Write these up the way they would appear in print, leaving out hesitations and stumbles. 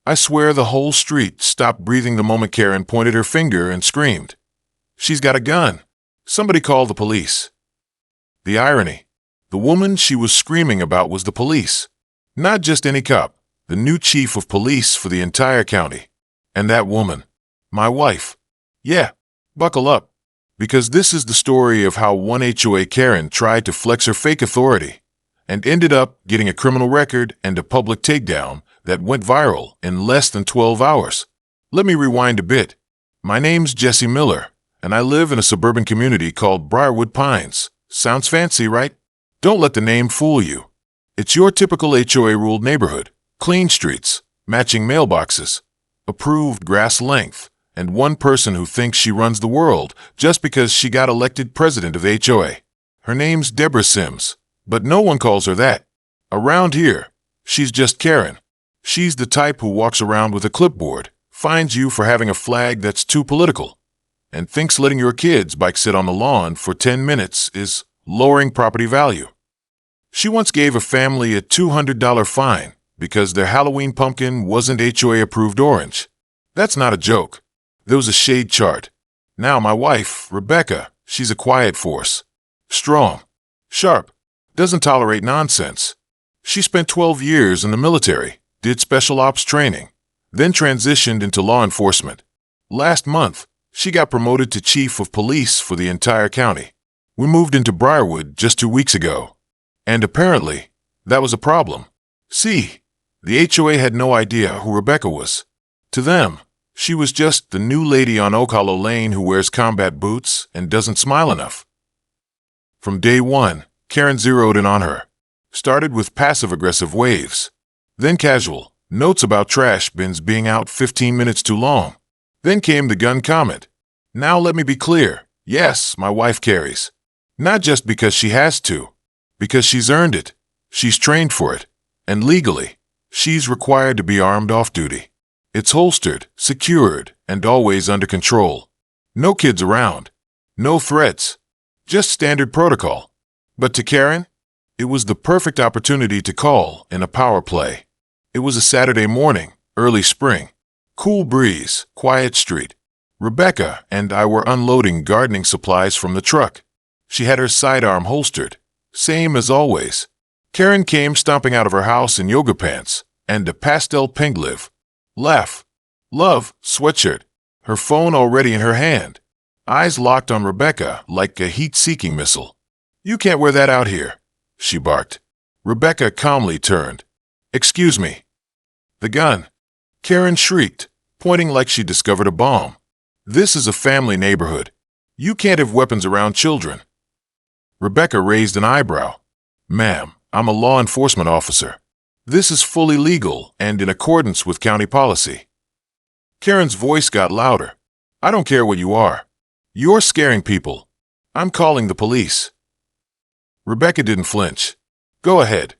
I swear the whole street stopped breathing the moment Karen pointed her finger and screamed, "She's got a gun! Somebody call the police." The irony. The woman she was screaming about was the police. Not just any cop, the new chief of police for the entire county. And that woman, my wife. Yeah, buckle up. Because this is the story of how one HOA Karen tried to flex her fake authority and ended up getting a criminal record and a public takedown that went viral in less than 12 hours. Let me rewind a bit. My name's Jesse Miller, and I live in a suburban community called Briarwood Pines. Sounds fancy, right? Don't let the name fool you. It's your typical HOA-ruled neighborhood. Clean streets, matching mailboxes, approved grass length, and one person who thinks she runs the world just because she got elected president of the HOA. Her name's Deborah Sims, but no one calls her that. Around here, she's just Karen. She's the type who walks around with a clipboard, fines you for having a flag that's too political, and thinks letting your kids bike sit on the lawn for 10 minutes is lowering property value. She once gave a family a $200 fine because their Halloween pumpkin wasn't HOA-approved orange. That's not a joke. There was a shade chart. Now my wife, Rebecca, she's a quiet force. Strong, sharp, doesn't tolerate nonsense. She spent 12 years in the military, did special ops training, then transitioned into law enforcement. Last month, she got promoted to chief of police for the entire county. We moved into Briarwood just 2 weeks ago. And apparently, that was a problem. See, the HOA had no idea who Rebecca was. To them, she was just the new lady on Oak Hollow Lane who wears combat boots and doesn't smile enough. From day one, Karen zeroed in on her. Started with passive-aggressive waves. Then casual, notes about trash bins being out 15 minutes too long. Then came the gun comment. Now let me be clear. Yes, my wife carries. Not just because she has to. Because she's earned it. She's trained for it. And legally, she's required to be armed off-duty. It's holstered, secured, and always under control. No kids around. No threats. Just standard protocol. But to Karen, it was the perfect opportunity to call in a power play. It was a Saturday morning, early spring. Cool breeze, quiet street. Rebecca and I were unloading gardening supplies from the truck. She had her sidearm holstered. Same as always. Karen came stomping out of her house in yoga pants and a pastel pink love sweatshirt, her phone already in her hand, eyes locked on Rebecca like a heat-seeking missile. "You can't wear that out here," she barked. Rebecca calmly turned. "Excuse me." "The gun." Karen shrieked, pointing like she discovered a bomb. "This is a family neighborhood. You can't have weapons around children." Rebecca raised an eyebrow. "Ma'am, I'm a law enforcement officer. This is fully legal and in accordance with county policy." Karen's voice got louder. "I don't care what you are. You're scaring people. I'm calling the police." Rebecca didn't flinch. "Go ahead."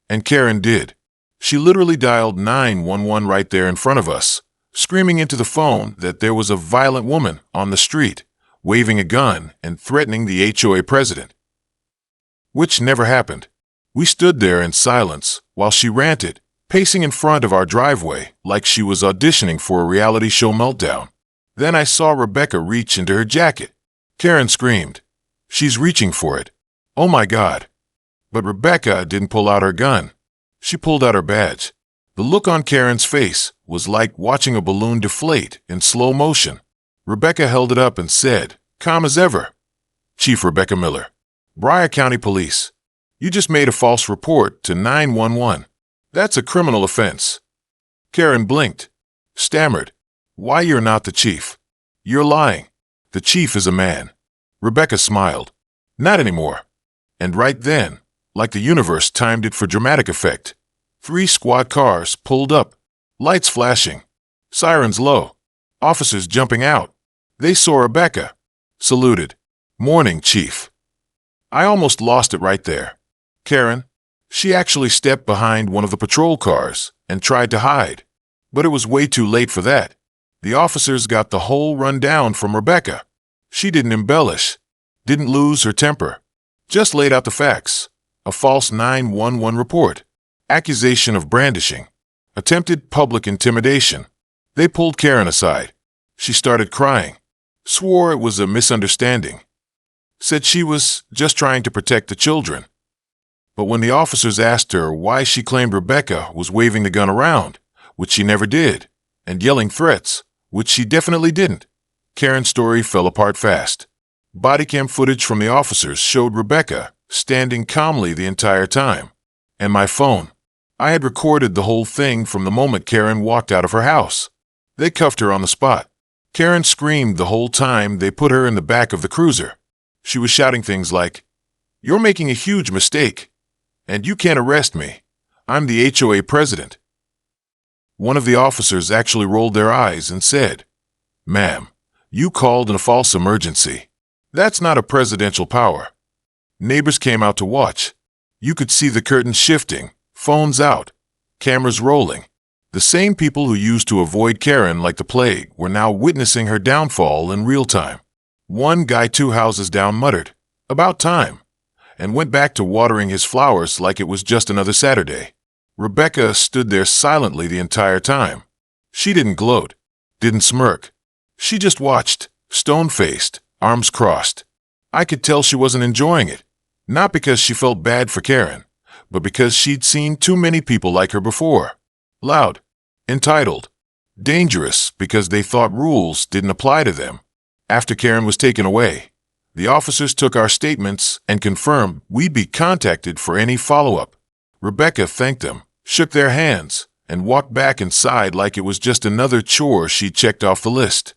And Karen did. She literally dialed 911 right there in front of us, screaming into the phone that there was a violent woman on the street, waving a gun and threatening the HOA president. Which never happened. We stood there in silence while she ranted, pacing in front of our driveway like she was auditioning for a reality show meltdown. Then I saw Rebecca reach into her jacket. Karen screamed. "She's reaching for it. Oh my God." But Rebecca didn't pull out her gun. She pulled out her badge. The look on Karen's face was like watching a balloon deflate in slow motion. Rebecca held it up and said, calm as ever, "Chief Rebecca Miller, Briar County Police. You just made a false report to 911. That's a criminal offense." Karen blinked, stammered, "Why, you're not the chief. You're lying. The chief is a man." Rebecca smiled. "Not anymore." And right then, like the universe timed it for dramatic effect, 3 squad cars pulled up, lights flashing, sirens low, officers jumping out. They saw Rebecca, saluted. "Morning, Chief." I almost lost it right there. Karen, she actually stepped behind one of the patrol cars and tried to hide. But it was way too late for that. The officers got the whole rundown from Rebecca. She didn't embellish, didn't lose her temper, just laid out the facts. A false 911 report, accusation of brandishing, attempted public intimidation. They pulled Karen aside. She started crying, swore it was a misunderstanding, said she was just trying to protect the children. But when the officers asked her why she claimed Rebecca was waving the gun around, which she never did, and yelling threats, which she definitely didn't, Karen's story fell apart fast. Body cam footage from the officers showed Rebecca standing calmly the entire time. And my phone. I had recorded the whole thing from the moment Karen walked out of her house. They cuffed her on the spot. Karen screamed the whole time they put her in the back of the cruiser. She was shouting things like, "You're making a huge mistake, and you can't arrest me. I'm the HOA president." One of the officers actually rolled their eyes and said, "Ma'am, you called in a false emergency. That's not a presidential power." Neighbors came out to watch. You could see the curtains shifting, phones out, cameras rolling. The same people who used to avoid Karen like the plague were now witnessing her downfall in real time. One guy 2 houses down muttered, "About time," and went back to watering his flowers like it was just another Saturday. Rebecca stood there silently the entire time. She didn't gloat, didn't smirk. She just watched, stone-faced, arms crossed. I could tell she wasn't enjoying it, not because she felt bad for Karen, but because she'd seen too many people like her before. Loud, entitled, dangerous because they thought rules didn't apply to them. After Karen was taken away, the officers took our statements and confirmed we'd be contacted for any follow-up. Rebecca thanked them, shook their hands, and walked back inside like it was just another chore she checked off the list.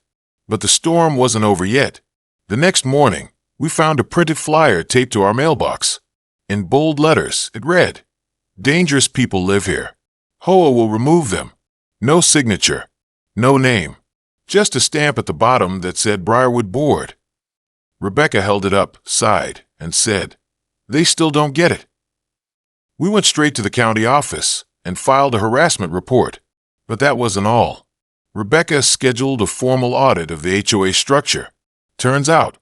But the storm wasn't over yet. The next morning, we found a printed flyer taped to our mailbox. In bold letters, it read, "Dangerous people live here. HOA will remove them. No signature. No name. Just a stamp at the bottom that said Briarwood Board." Rebecca held it up, sighed, and said, "They still don't get it." We went straight to the county office and filed a harassment report. But that wasn't all. Rebecca scheduled a formal audit of the HOA structure. Turns out,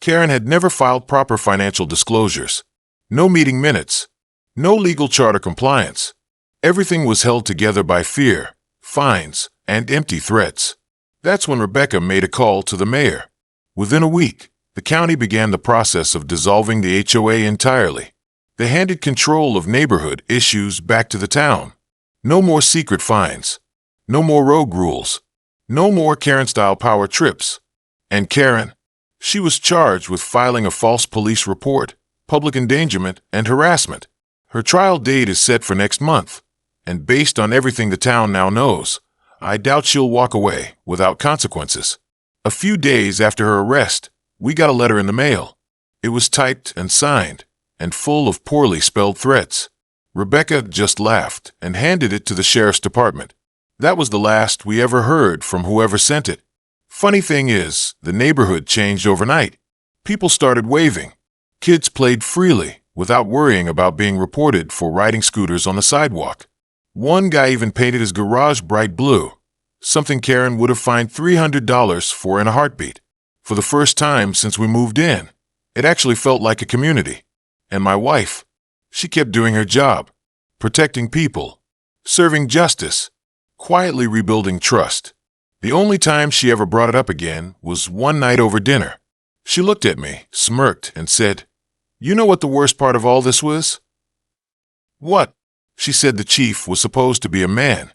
Karen had never filed proper financial disclosures. No meeting minutes. No legal charter compliance. Everything was held together by fear, fines, and empty threats. That's when Rebecca made a call to the mayor. Within a week, the county began the process of dissolving the HOA entirely. They handed control of neighborhood issues back to the town. No more secret fines. No more rogue rules. No more Karen-style power trips. And Karen, she was charged with filing a false police report, public endangerment, and harassment. Her trial date is set for next month. And based on everything the town now knows, I doubt she'll walk away without consequences. A few days after her arrest, we got a letter in the mail. It was typed and signed, and full of poorly spelled threats. Rebecca just laughed and handed it to the sheriff's department. That was the last we ever heard from whoever sent it. Funny thing is, the neighborhood changed overnight. People started waving. Kids played freely without worrying about being reported for riding scooters on the sidewalk. One guy even painted his garage bright blue, something Karen would have fined $300 for in a heartbeat. For the first time since we moved in, it actually felt like a community. And my wife, she kept doing her job, protecting people, serving justice, quietly rebuilding trust. The only time she ever brought it up again was one night over dinner. She looked at me, smirked, and said, "You know what the worst part of all this was?" "What?" She said the chief was supposed to be a man.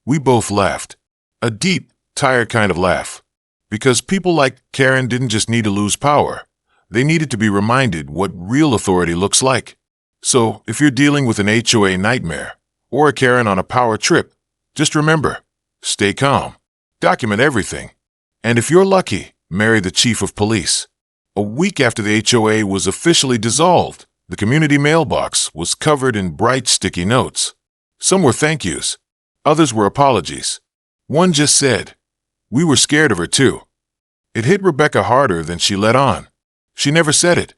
We both laughed. A deep, tired kind of laugh. Because people like Karen didn't just need to lose power. They needed to be reminded what real authority looks like. So, if you're dealing with an HOA nightmare, or a Karen on a power trip, just remember, stay calm. Document everything. And if you're lucky, marry the chief of police. A week after the HOA was officially dissolved, the community mailbox was covered in bright sticky notes. Some were thank yous. Others were apologies. One just said, "We were scared of her too." It hit Rebecca harder than she let on. She never said it,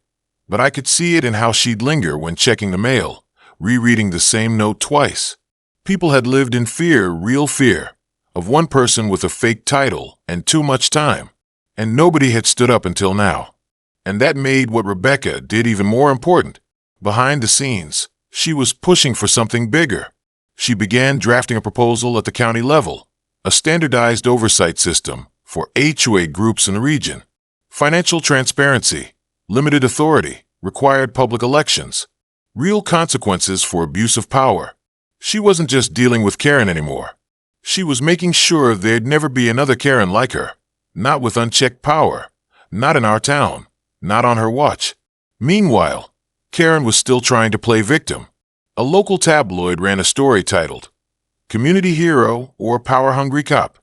but I could see it in how she'd linger when checking the mail, rereading the same note twice. People had lived in fear, real fear, of one person with a fake title and too much time, and nobody had stood up until now. And that made what Rebecca did even more important. Behind the scenes, she was pushing for something bigger. She began drafting a proposal at the county level, a standardized oversight system for HOA groups in the region. Financial transparency, limited authority, required public elections, real consequences for abuse of power. She wasn't just dealing with Karen anymore. She was making sure there'd never be another Karen like her. Not with unchecked power. Not in our town. Not on her watch. Meanwhile, Karen was still trying to play victim. A local tabloid ran a story titled, "Community Hero or Power-Hungry Cop."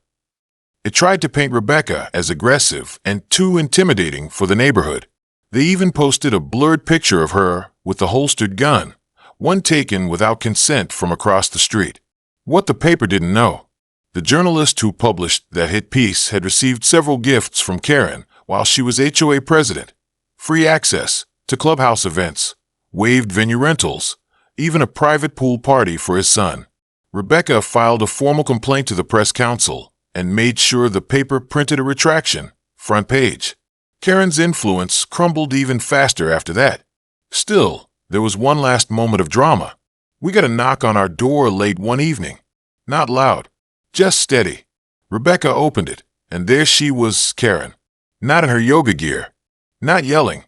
It tried to paint Rebecca as aggressive and too intimidating for the neighborhood. They even posted a blurred picture of her with a holstered gun, one taken without consent from across the street. What the paper didn't know, the journalist who published that hit piece had received several gifts from Karen while she was HOA president. Free access to clubhouse events, waived venue rentals, even a private pool party for his son. Rebecca filed a formal complaint to the press council and made sure the paper printed a retraction, front page. Karen's influence crumbled even faster after that. Still, there was one last moment of drama. We got a knock on our door late one evening. Not loud, just steady. Rebecca opened it, and there she was, Karen. Not in her yoga gear, not yelling,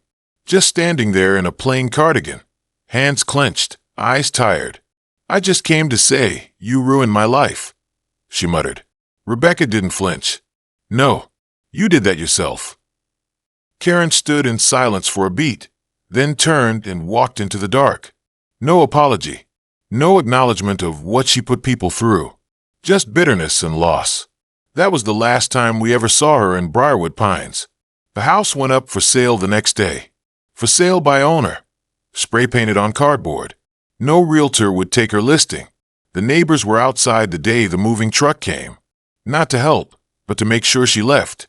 just standing there in a plain cardigan, hands clenched, eyes tired. "I just came to say, you ruined my life," she muttered. Rebecca didn't flinch. "No, you did that yourself." Karen stood in silence for a beat, then turned and walked into the dark. No apology, no acknowledgement of what she put people through, just bitterness and loss. That was the last time we ever saw her in Briarwood Pines. The house went up for sale the next day. For sale by owner. Spray painted on cardboard. No realtor would take her listing. The neighbors were outside the day the moving truck came. Not to help, but to make sure she left.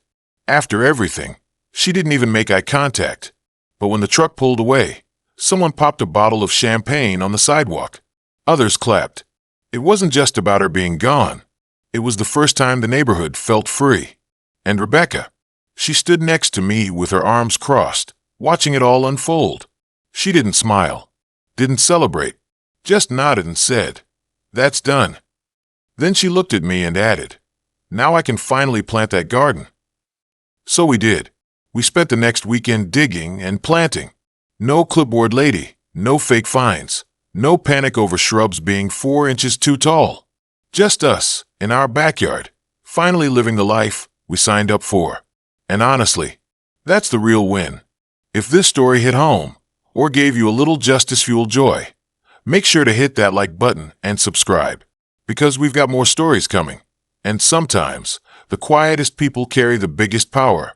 After everything, she didn't even make eye contact. But when the truck pulled away, someone popped a bottle of champagne on the sidewalk. Others clapped. It wasn't just about her being gone. It was the first time the neighborhood felt free. And Rebecca, she stood next to me with her arms crossed, watching it all unfold. She didn't smile, didn't celebrate, just nodded and said, "That's done." Then she looked at me and added, "Now I can finally plant that garden." So we did. We spent the next weekend digging and planting. No clipboard lady, no fake fines, no panic over shrubs being 4 inches too tall. Just us, in our backyard, finally living the life we signed up for. And honestly, that's the real win. If this story hit home, or gave you a little justice-fueled joy, make sure to hit that like button and subscribe, because we've got more stories coming. And sometimes, the quietest people carry the biggest power.